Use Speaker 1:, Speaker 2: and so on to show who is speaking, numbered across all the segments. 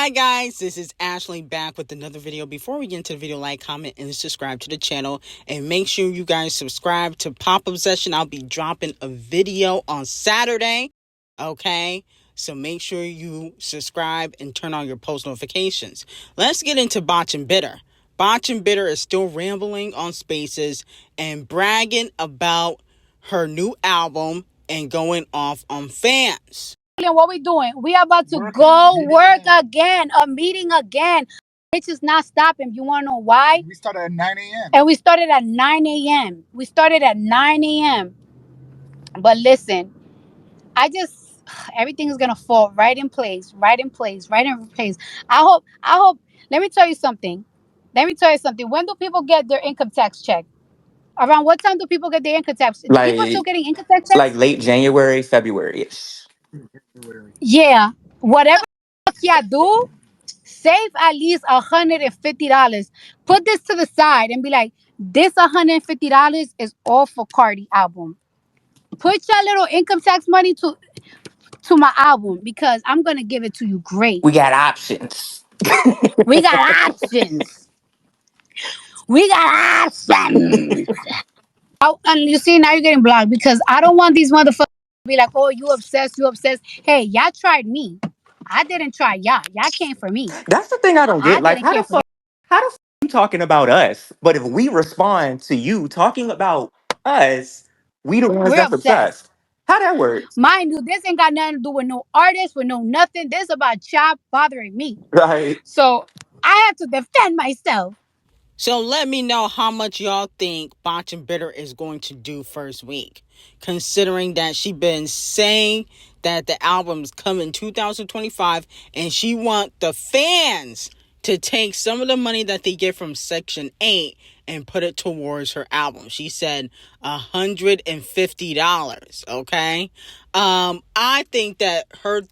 Speaker 1: Hi guys, this is Ashley back with another video. Before we get into the video, like, comment, and subscribe to the channel. And make sure you guys subscribe to Pop Obsession. I'll be dropping a video on Saturday. Okay? So make sure you subscribe and turn on your post notifications. Let's get into Botch and Bitter. Botch and Bitter is still rambling on Spaces and bragging about her new album and going off on fans.
Speaker 2: What we doing? We are about to go work again, a meeting again. It's just not stopping. You want to know why?
Speaker 3: We started at 9 a.m.
Speaker 2: And we started at 9 a.m. We started at 9 a.m. But listen, everything is going to fall right in place. I hope, let me tell you something. When do people get their income tax check? Around what time do people get their income tax? Do people still getting income tax checks?
Speaker 4: Like late January, February-ish.
Speaker 2: Yeah. Whatever y'all do, save at least $150. Put this to the side and be like, this $150 is all for Cardi album. Put your little income tax money to my album because I'm gonna give it to you great.
Speaker 4: We got options.
Speaker 2: We got options. Oh, and you see, now you're getting blocked because I don't want these motherfuckers to be like, oh, you obsessed. Hey, y'all tried me. I didn't try y'all. Y'all came for me.
Speaker 4: That's the thing I don't get. Like,
Speaker 2: How the
Speaker 4: how the fuck you talking about us? But if we respond to you talking about us, we the ones
Speaker 2: We're
Speaker 4: that's
Speaker 2: obsessed.
Speaker 4: obsessed. How that works?
Speaker 2: Mind you, this ain't got nothing to do with no artist, with no nothing. This is about Chop bothering me.
Speaker 4: Right.
Speaker 2: So I have to defend myself.
Speaker 1: So let me know how much y'all think Botch and Bitter is going to do first week. Considering that she been saying that the album's coming 2025 and she want the fans to take some of the money that they get from Section 8 and put it towards her album. She said $150, okay? I think that her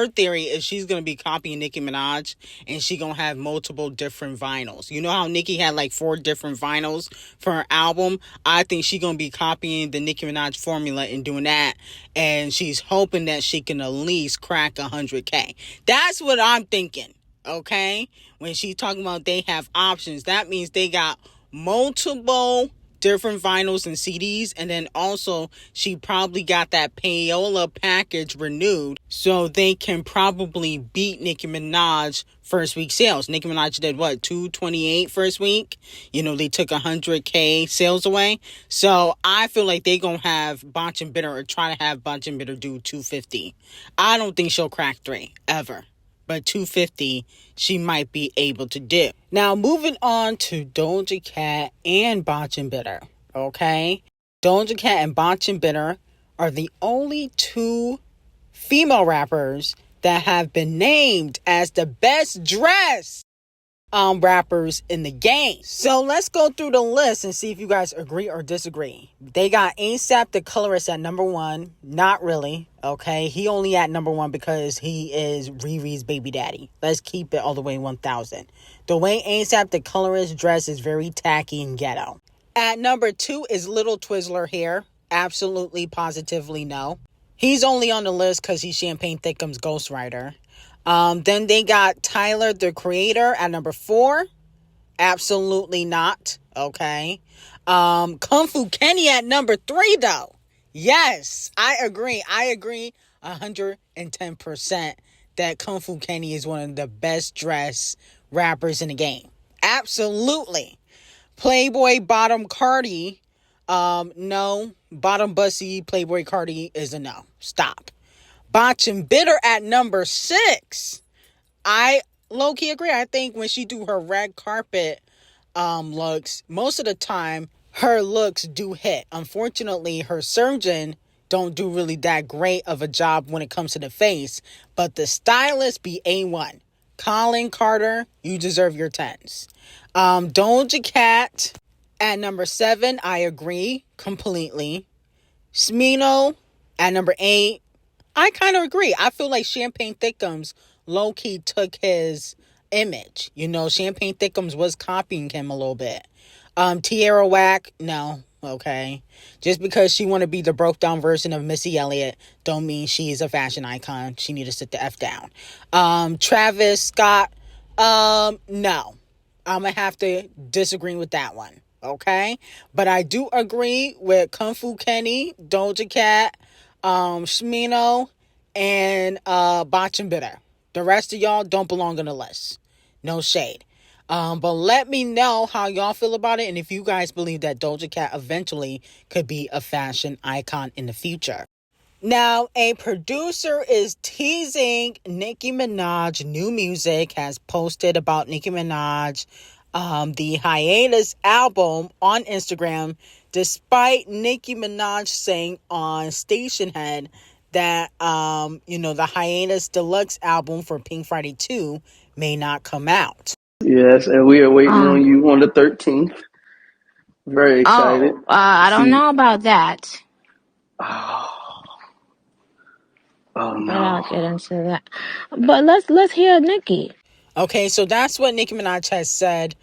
Speaker 1: theory is she's going to be copying Nicki Minaj and she going to have multiple different vinyls. You know how Nicki had like 4 different vinyls for her album? I think she's going to be copying the Nicki Minaj formula and doing that. And she's hoping that she can at least crack 100K. That's what I'm thinking. Okay, when she's talking about they have options, that means they got multiple different vinyls and CDs, and then also she probably got that payola package renewed so they can probably beat Nicki Minaj first week sales. Nicki Minaj did what, 228 first week? You know, they took 100K sales away. So I feel like they gonna have Botch and Bitter, or try to have Botch and Bitter do 250. I don't think she'll crack 3 ever. But 250 she might be able to do. Now, moving on to Doja Cat and Botch and Bitter, okay? Doja Cat and Botch and Bitter are the only 2 female rappers that have been named as the best dressed rappers in the game. So let's go through the list and see if you guys agree or disagree. They got A$AP the Colorist at number 1. Not really, okay? He only at number 1 because he is Riri's baby daddy. Let's keep it all the way 1,000. The way A$AP the Colorist dress is very tacky and ghetto. At number 2 is Little Twizzler here. Absolutely, positively no. He's only on the list because he's Champagne Thickums' ghostwriter. Then they got Tyler, the Creator, at number 4. Absolutely not. Okay. Kung Fu Kenny at number 3, though. Yes, I agree. 110% that Kung Fu Kenny is one of the best dressed rappers in the game. Absolutely. Playboy Bottom Cardi. No. Bottom Bussy Playboy Cardi is a no. Stop. Botch and Bitter at number 6. I low-key agree. I think when she do her red carpet looks, most of the time her looks do hit. Unfortunately, her surgeon don't do really that great of a job when it comes to the face, but the stylist be A1. Colin Carter, you deserve your 10s. Doja Cat at number 7. I agree completely. Smino at number 8. I kind of agree. I feel like Champagne Thickums low-key took his image. You know, Champagne Thickums was copying him a little bit. Tierra Whack, no. okay? Just because she want to be the broke down version of Missy Elliott don't mean she's a fashion icon. She need to sit the F down. Travis Scott, no. I'm going to have to disagree with that one, okay? But I do agree with Kung Fu Kenny, Doja Cat, Shmino, and Botch and Bitter. The rest of y'all don't belong on the list. No shade. But let me know how y'all feel about it and if you guys believe that Doja Cat eventually could be a fashion icon in the future. Now, a producer is teasing Nicki Minaj new music, has posted about Nicki Minaj, the Hiatus album on Instagram, despite Nicki Minaj saying on Stationhead that, the Hiatus Deluxe album for Pink Friday 2 may not come out.
Speaker 3: Yes, and we are waiting on you on the 13th. Very excited to
Speaker 5: I don't
Speaker 3: see.
Speaker 5: know about that,
Speaker 3: Oh, oh
Speaker 5: but I'll
Speaker 3: no.
Speaker 5: get into that. But let's hear Nicki.
Speaker 1: Okay, so that's what Nicki Minaj has said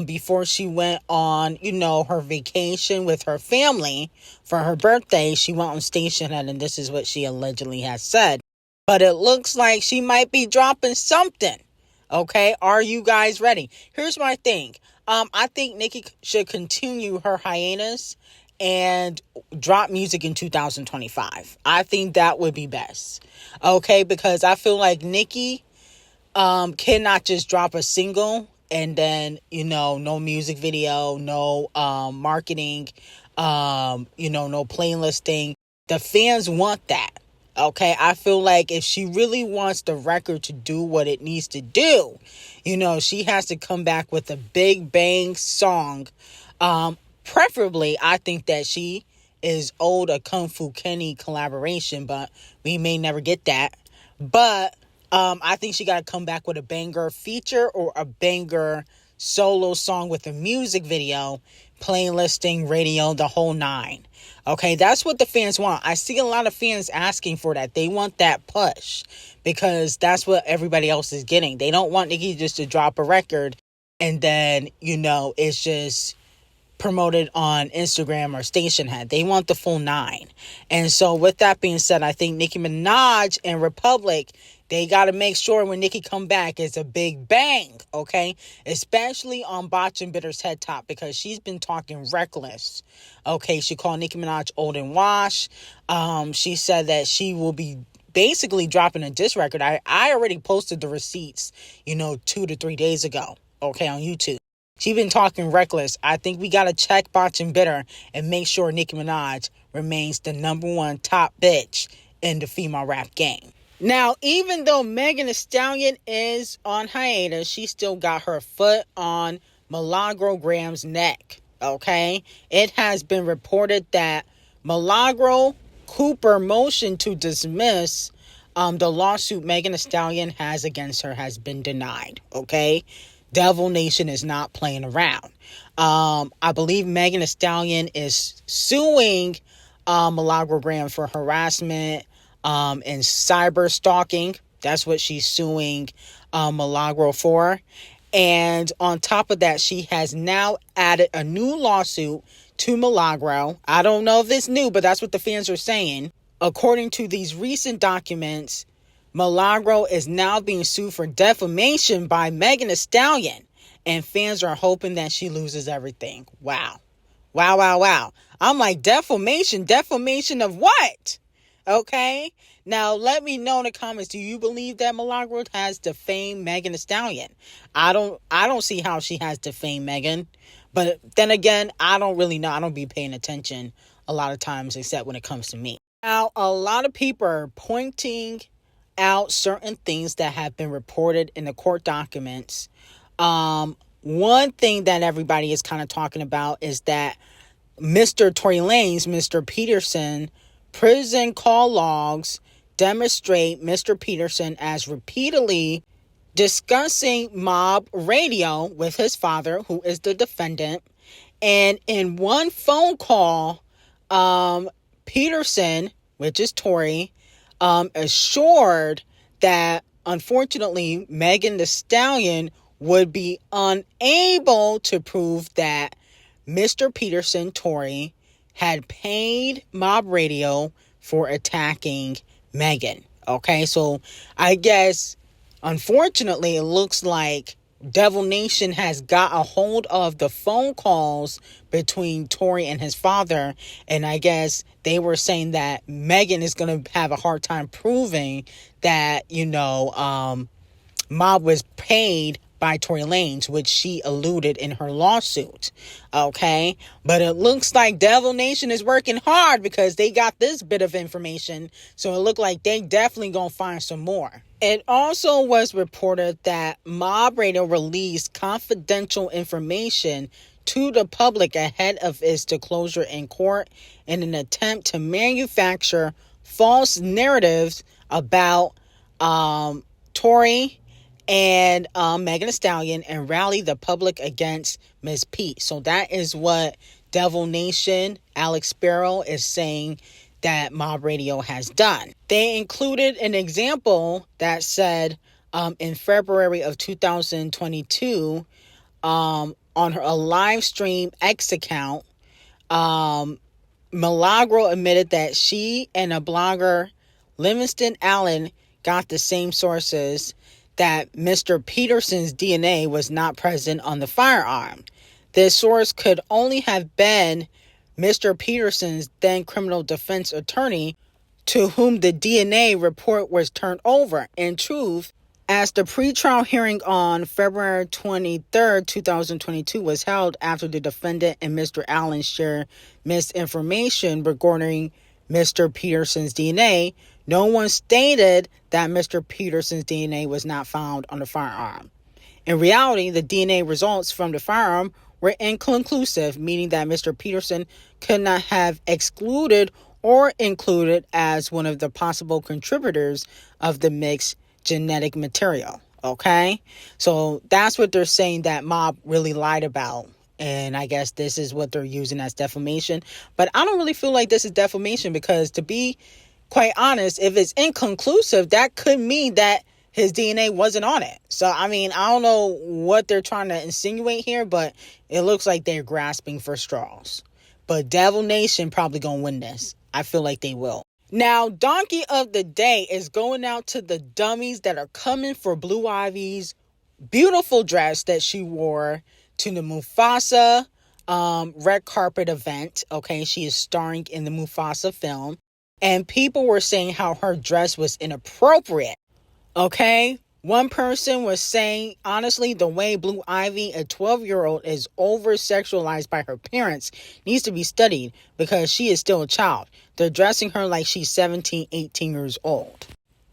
Speaker 1: before she went on, her vacation with her family for her birthday. She went on Stationhead, and this is what she allegedly has said. But it looks like she might be dropping something. Okay, are you guys ready? Here's my thing. I think Nicki should continue her hiatus and drop music in 2025. I think that would be best. Okay, because I feel like Nicki cannot just drop a single and then, no music video, no marketing, no playlisting. The fans want that. Okay, I feel like if she really wants the record to do what it needs to do, she has to come back with a big bang song. Preferably, I think that she is owed a Kung Fu Kenny collaboration, but we may never get that. But I think she got to come back with a banger feature or a banger solo song with a music video, playlisting, radio, the whole nine. Okay, that's what the fans want. I see a lot of fans asking for that. They want that push because that's what everybody else is getting. They don't want Nicki just to drop a record and then, it's just promoted on Instagram or Stationhead. They want the full nine. And so with that being said, I think Nicki Minaj and Republic, they got to make sure when Nicki come back, it's a big bang, okay? Especially on Botch and Bitter's head top because she's been talking reckless. Okay, she called Nicki Minaj old and wash. She said that she will be basically dropping a diss record. I already posted the receipts, 2 to 3 days ago, okay, on YouTube. She been talking reckless. I think we got to check Botch and Bitter and make sure Nicki Minaj remains the number one top bitch in the female rap game. Now, even though Megan Thee Stallion is on hiatus, she still got her foot on Milagro Graham's neck, okay? It has been reported that Milagro Cooper motion to dismiss the lawsuit Megan Thee Stallion has against her has been denied, okay? Devil Nation is not playing around. I believe Megan Thee Stallion is suing Milagro Graham for harassment and cyber stalking. That's what she's suing Milagro for. And on top of that, she has now added a new lawsuit to Milagro. I don't know if it's new, but that's what the fans are saying. According to these recent documents, Milagro is now being sued for defamation by Megan Thee Stallion, and fans are hoping that she loses everything. Wow. Wow, wow, wow. I'm like, defamation? Defamation of what? Okay? Now, let me know in the comments, do you believe that Milagro has defamed Megan Thee Stallion? I don't see how she has defamed Megan. But then again, I don't really know. I don't be paying attention a lot of times, except when it comes to me. Now, a lot of people are pointing out certain things that have been reported in the court documents. One thing that everybody is kind of talking about is that Mr. Tory Lanez, Mr. Peterson, prison call logs demonstrate Mr. Peterson as repeatedly discussing mob radio with his father, who is the defendant. And in one phone call, Peterson, which is Tory, assured that unfortunately Megan Thee Stallion would be unable to prove that Mr. Peterson, Tory, had paid Mob Radio for attacking Megan. Okay, so I guess, unfortunately, it looks like Devil Nation has got a hold of the phone calls between Tory and his father, and I guess they were saying that Megan is going to have a hard time proving that, Mob was paid by Tory Lanez, which she alluded in her lawsuit. Okay, but it looks like Devil Nation is working hard because they got this bit of information, so it looked like they definitely gonna find some more. It also was reported that Mob Radio released confidential information to the public ahead of its disclosure in court in an attempt to manufacture false narratives about Tory and Megan Thee Stallion and rally the public against Miss P. So that is what Devil Nation, Alex Sparrow, is saying that Mob Radio has done. They included an example that said in February of 2022 on a live stream X account, Milagro admitted that she and a blogger, Livingston Allen, got the same sources, that Mr. Peterson's DNA was not present on the firearm. This source could only have been Mr. Peterson's then criminal defense attorney, to whom the DNA report was turned over. In truth, as the pretrial hearing on February 23rd, 2022 was held after the defendant and Mr. Allen shared misinformation regarding Mr. Peterson's DNA, no one stated that Mr. Peterson's DNA was not found on the firearm. In reality, the DNA results from the firearm were inconclusive, meaning that Mr. Peterson could not have excluded or included as one of the possible contributors of the mixed genetic material. Okay? So that's what they're saying that Mob really lied about. And I guess this is what they're using as defamation. But I don't really feel like this is defamation because, to be quite honest, if it's inconclusive, that could mean that his DNA wasn't on it. So, I mean, I don't know what they're trying to insinuate here, but it looks like they're grasping for straws. But Devil Nation probably gonna win this. I feel like they will. Now, Donkey of the Day is going out to the dummies that are coming for Blue Ivy's beautiful dress that she wore to the Mufasa red carpet event. Okay, she is starring in the Mufasa film. And people were saying how her dress was inappropriate. Okay, one person was saying, honestly, the way Blue Ivy, a 12-year-old, is over-sexualized by her parents needs to be studied because she is still a child. They're dressing her like she's 17, 18 years old.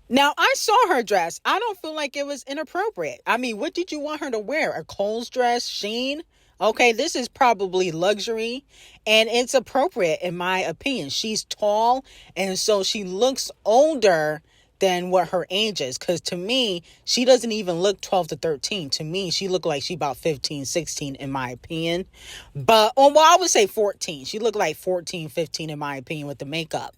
Speaker 1: Now, I saw her dress. I don't feel like it was inappropriate. I mean, what did you want her to wear? A Kohl's dress? Shein? Okay, this is probably luxury, and it's appropriate in my opinion. She's tall, and so she looks older than what her age is, because to me, she doesn't even look 12 to 13. To me, she looked like she about 15, 16 in my opinion. But, well, I would say 14. She looked like 14, 15 in my opinion with the makeup.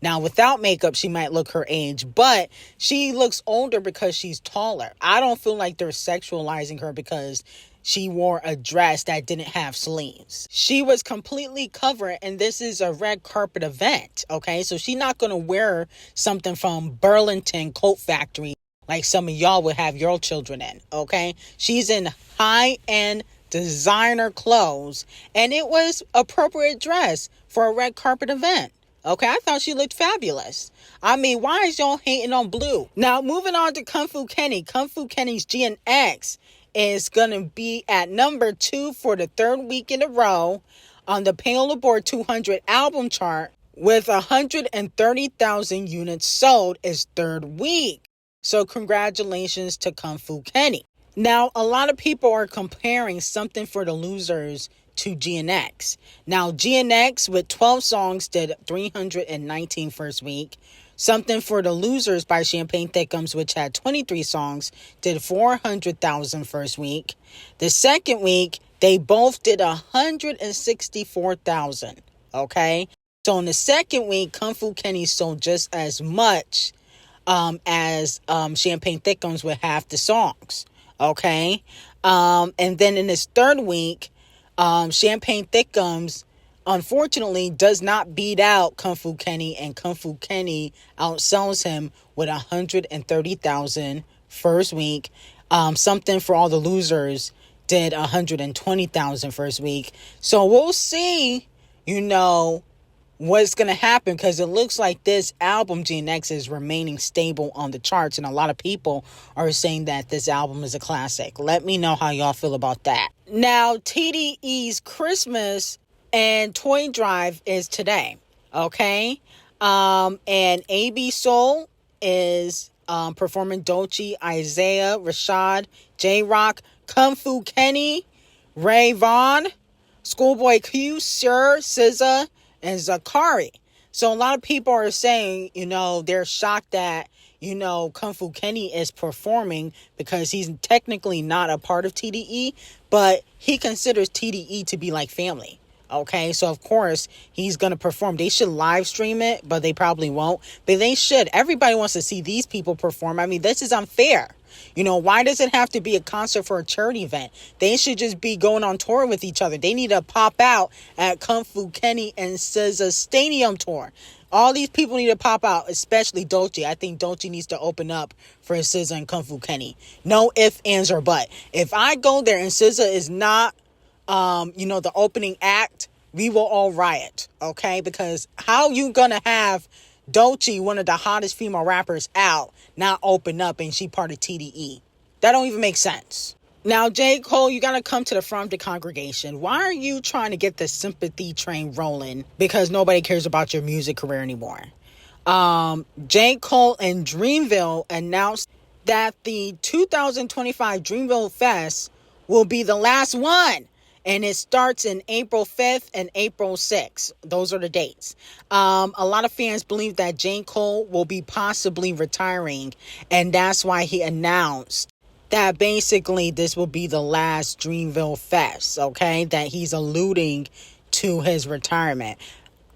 Speaker 1: Now, without makeup, she might look her age, but she looks older because she's taller. I don't feel like they're sexualizing her because she wore a dress that didn't have sleeves. She was completely covered, and this is a red carpet event, okay? So she's not going to wear something from Burlington Coat Factory like some of y'all would have your children in, okay? She's in high-end designer clothes, and it was appropriate dress for a red carpet event. Okay, I thought she looked fabulous. I mean, why is y'all hating on Blue? Now, moving on to Kung Fu Kenny. Kung Fu Kenny's G0ＥŞ is going to be at number 2 for the third week in a row on the Billboard 200 album chart with 130,000 units sold its third week. So congratulations to Kung Fu Kenny. Now, a lot of people are comparing Something for the Losers to G0ＥŞ. Now, G0ＥŞ with 12 songs did 319 first week. Something for the Losers by Champagne Thickums, which had 23 songs, did 400,000 first week. The second week, they both did 164,000. Okay? So in the second week, Kung Fu Kenny sold just as much as Champagne Thickums with half the songs. Okay? And then in this third week, Champagne Thickums, unfortunately, does not beat out Kung Fu Kenny, and Kung Fu Kenny outsells him with 130,000 first week. Something for All the Losers did 120,000 first week. So we'll see, what's going to happen, because it looks like this album, GNX, is remaining stable on the charts, and a lot of people are saying that this album is a classic. Let me know how y'all feel about that. Now, TDE's Christmas and Toy Drive is today, okay? And AB Soul is performing Doechii, Isaiah, Rashad, J-Rock, Kung Fu Kenny, Ray Vaughn, Schoolboy Q, Sir, SZA, and Zakari. So a lot of people are saying, they're shocked that, Kung Fu Kenny is performing, because he's technically not a part of TDE, but he considers TDE to be like family. Okay, so of course he's going to perform. They should live stream it, but they probably won't. But they should. Everybody wants to see these people perform. I mean, this is unfair. Why does it have to be a concert for a charity event? They should just be going on tour with each other. They need to pop out at Kung Fu Kenny and SZA's stadium tour. All these people need to pop out, especially Doechii. I think Doechii needs to open up for SZA and Kung Fu Kenny. No ifs, ands, or but. If I go there and SZA is not the opening act, we will all riot, okay? Because how you gonna have Doechii, one of the hottest female rappers out, not open up and she part of TDE? That don't even make sense. Now, J. Cole, you gotta come to the front of the congregation. Why are you trying to get the sympathy train rolling? Because nobody cares about your music career anymore. J. Cole and Dreamville announced that the 2025 Dreamville Fest will be the last one. And it starts in April 5th and April 6th. Those are the dates. A lot of fans believe that J. Cole will be possibly retiring. And that's why he announced that basically this will be the last Dreamville Fest. Okay? That he's alluding to his retirement.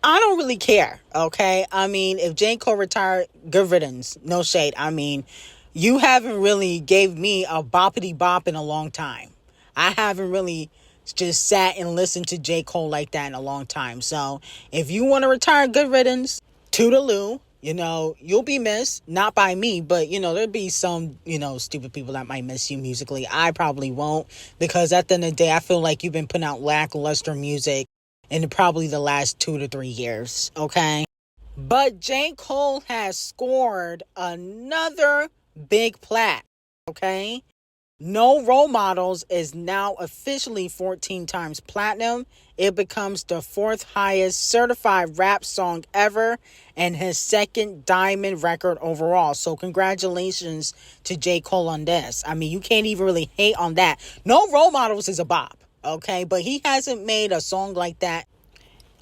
Speaker 1: I don't really care. Okay? I mean, if J. Cole retired, good riddance. No shade. I mean, you haven't really gave me a boppity bop in a long time. I haven't really just sat and listened to J. Cole like that in a long time. So if you want to retire, good riddance, toodaloo. You'll be missed, not by me, but there'll be some stupid people that might miss you musically. I probably won't, because at the end of the day, I feel like you've been putting out lackluster music in probably the last 2 to 3 years. Okay, but J. Cole has scored another big plat. Okay, No Role Models is now officially 14 times platinum. It becomes the 4th highest certified rap song ever and his 2nd diamond record overall. So congratulations to J. Cole on this. I mean, you can't even really hate on that. No Role Models is a bop, okay? But he hasn't made a song like that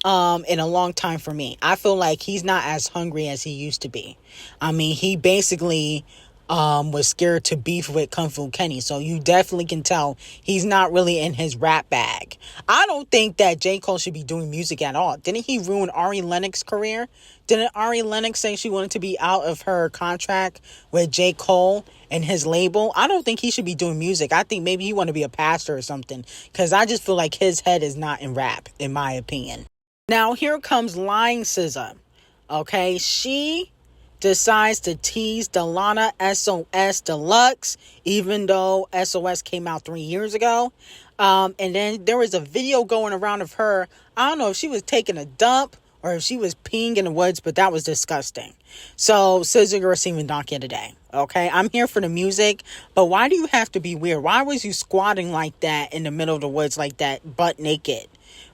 Speaker 1: in a long time for me. I feel like he's not as hungry as he used to be. I mean, he basically was scared to beef with Kung Fu Kenny. So you definitely can tell he's not really in his rap bag. I don't think that J. Cole should be doing music at all. Didn't he ruin Ari Lennox's career? Didn't Ari Lennox say she wanted to be out of her contract with J. Cole and his label? I don't think he should be doing music. I think maybe he want to be a pastor or something, because I just feel like his head is not in rap, in my opinion. Now, here comes Lying SZA. Okay, she decides to tease Delana SOS Deluxe, even though SOS came out 3 years ago. And then there was a video going around of her. I don't know if she was taking a dump or if she was peeing in the woods, but that was disgusting. So, SZA, you're receiving donkey today. Okay, I'm here for the music, but why do you have to be weird? Why was you squatting like that in the middle of the woods like that, butt naked,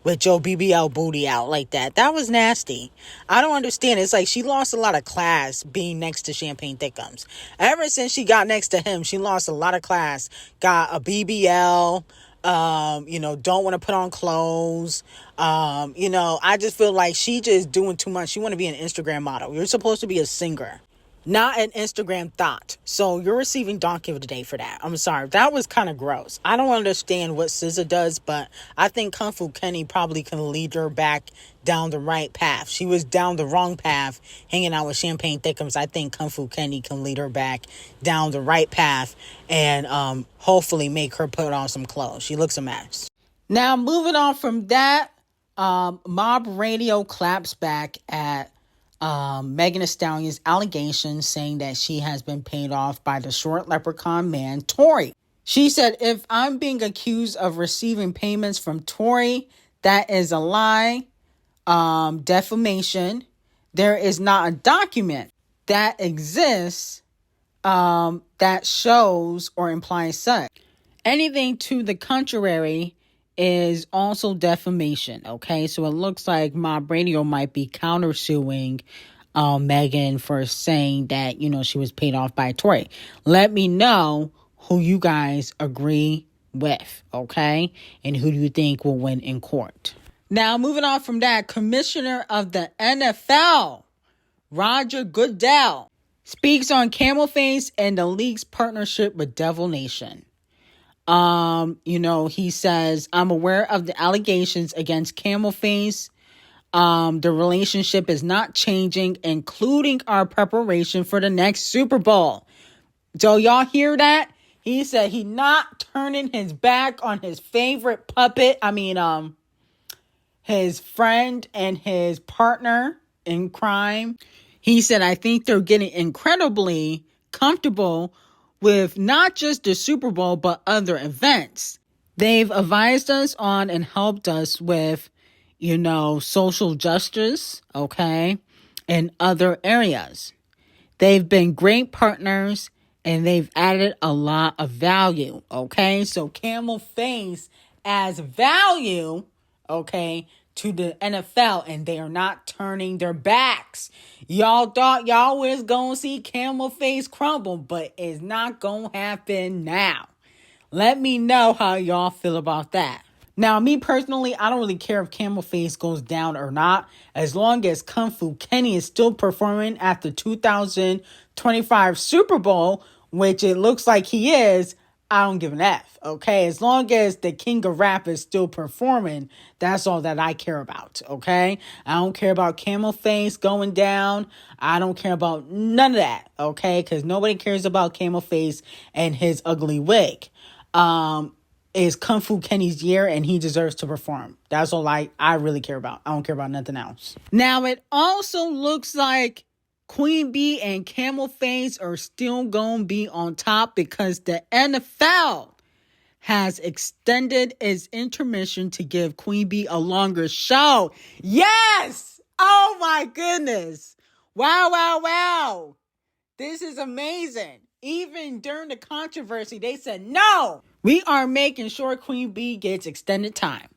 Speaker 1: with your BBL booty out like that? That was nasty. I don't understand. It's like she lost a lot of class being next to Champagne Thickums. Ever since she got next to him, she lost a lot of class. Got a BBL, don't want to put on clothes. I just feel like she just doing too much. She want to be an Instagram model. You're supposed to be a singer, not an Instagram thought. So you're receiving donkey of the day for that. I'm sorry. That was kind of gross. I don't understand what SZA does, but I think Kung Fu Kenny probably can lead her back down the right path. She was down the wrong path hanging out with Champagne Thickums. I think Kung Fu Kenny can lead her back down the right path and hopefully make her put on some clothes. She looks a mess. Now, moving on from that, Mob Radio claps back at Megan Thee Stallion's allegations, saying that she has been paid off by the short leprechaun man, Tory. She said, if I'm being accused of receiving payments from Tory, that is a lie, defamation. There is not a document that exists that shows or implies such. Anything to the contrary is also defamation, okay? So it looks like Mob Radio might be countersuing Megan for saying that, she was paid off by Tory. Let me know who you guys agree with, okay? And who do you think will win in court? Now, moving on from that, Commissioner of the NFL, Roger Goodell, speaks on Camel Face and the league's partnership with Devil Nation. He says, I'm aware of the allegations against Camel Face. The relationship is not changing, including our preparation for the next Super Bowl. So y'all hear that? He said he not turning his back on his favorite puppet. His friend and his partner in crime. He said, I think they're getting incredibly comfortable with not just the Super Bowl, but other events. They've advised us on and helped us with, social justice, okay, and other areas. They've been great partners and they've added a lot of value, okay? So Camel Face adds value, okay, to the NFL, and they are not turning their backs. Y'all thought y'all was gonna see Camel Face crumble, but it's not gonna happen now. Let me know how y'all feel about that. Now, me personally, I don't really care if Camel Face goes down or not, as long as Kung Fu Kenny is still performing at the 2025 Super Bowl, which it looks like he is. I don't give an F, okay? As long as the king of rap is still performing, that's all that I care about, okay? I don't care about Camel Face going down. I don't care about none of that, okay? Because nobody cares about Camel Face and his ugly wig. Is Kung Fu Kenny's year, and he deserves to perform. That's all I really care about. I don't care about nothing else. Now, it also looks like Queen Bee and Camel Face are still going to be on top because the NFL has extended its intermission to give Queen Bee a longer show. Yes! Oh my goodness. Wow. This is amazing. Even during the controversy, they said, no, we are making sure Queen Bee gets extended time.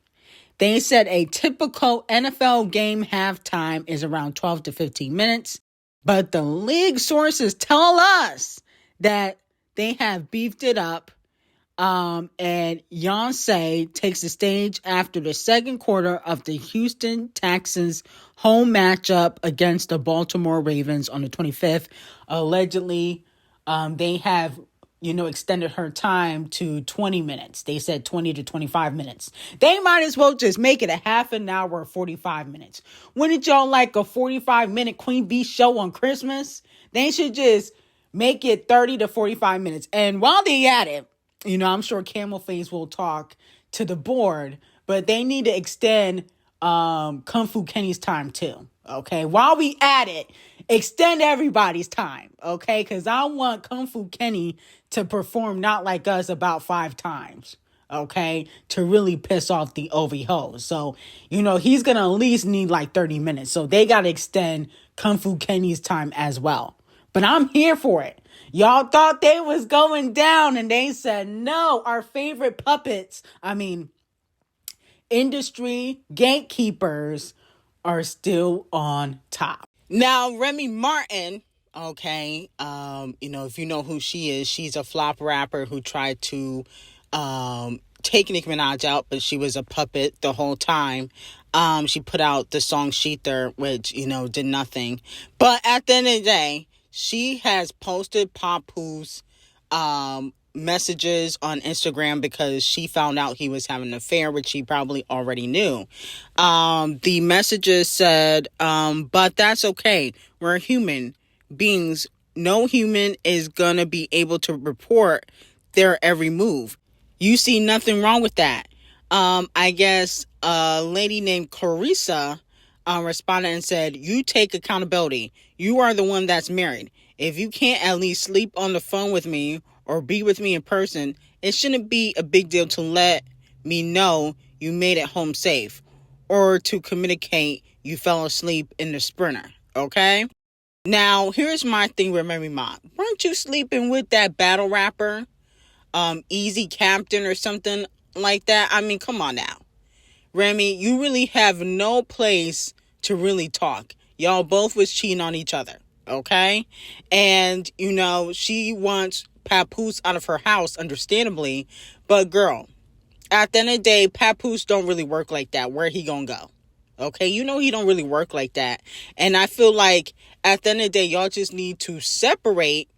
Speaker 1: They said a typical NFL game halftime is around 12 to 15 minutes. But the league sources tell us that they have beefed it up. And Beyoncé takes the stage after the second quarter of the Houston Texans home matchup against the Baltimore Ravens on the 25th. Allegedly, they have, extended her time to 20 minutes. They said 20 to 25 minutes. They might as well just make it a half an hour or 45 minutes. Wouldn't y'all like a 45-minute Queen Bee show on Christmas? They should just make it 30 to 45 minutes. And while they at it, I'm sure Camel Face will talk to the board, but they need to extend Kung Fu Kenny's time too. Okay, while we at it, extend everybody's time. Okay, because I want Kung Fu Kenny to perform Not Like Us about 5 times. Okay, to really piss off the OV hoes. So, he's gonna at least need like 30 minutes. So they gotta extend Kung Fu Kenny's time as well. But I'm here for it. Y'all thought they was going down and they said, no, our favorite puppets, industry gatekeepers are still on top. Now, Remy Martin, okay, if you know who she is, she's a flop rapper who tried to take Nicki Minaj out, but she was a puppet the whole time. She put out the song Sheether, which, did nothing. But at the end of the day, she has posted Papoose messages on Instagram because she found out he was having an affair, which she probably already knew. The messages said, but that's okay. We're human beings. No human is going to be able to report their every move. You see nothing wrong with that. I guess a lady named Clarissa responded and said, "You take accountability. You are the one that's married. If you can't at least sleep on the phone with me or be with me in person, it shouldn't be a big deal to let me know you made it home safe or to communicate you fell asleep in the Sprinter, okay?" Now, here's my thing with Remy Ma. Weren't you sleeping with that battle rapper, Easy Captain or something like that? I mean, come on now. Remy, you really have no place to really talk. Y'all both was cheating on each other, okay? And, she wants Papoose out of her house, understandably. But, girl, at the end of the day, Papoose don't really work like that. Where he gonna go? Okay, he don't really work like that. And I feel like at the end of the day, y'all just need to separate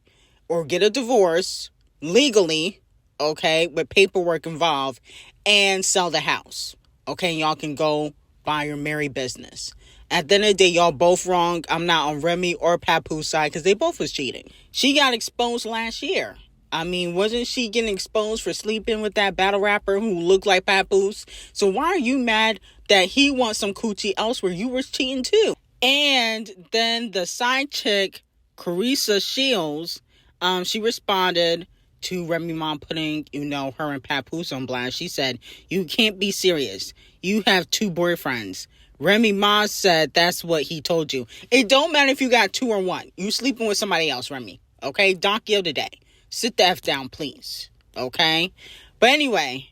Speaker 1: or get a divorce legally, okay, with paperwork involved, and sell the house. Okay, y'all can go buy your merry business. At the end of the day, y'all both wrong. I'm not on Remy or Papoose side because they both was cheating. She got exposed last year. I mean, wasn't she getting exposed for sleeping with that battle rapper who looked like Papoose? So why are you mad that he wants some coochie elsewhere? You were cheating too. And then the side chick, Carissa Shields, she responded to Remy Ma putting, her and Papoose on blast. She said, "You can't be serious. You have 2 boyfriends." Remy Ma said that's what he told you. It don't matter if you got 2 or 1. You sleeping with somebody else, Remy. Okay? Dock yo today. Sit the F down, please. Okay? But anyway,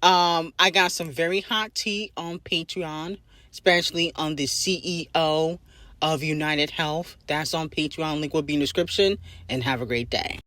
Speaker 1: I got some very hot tea on Patreon, especially on the CEO of United Health. That's on Patreon. Link will be in the description. And have a great day.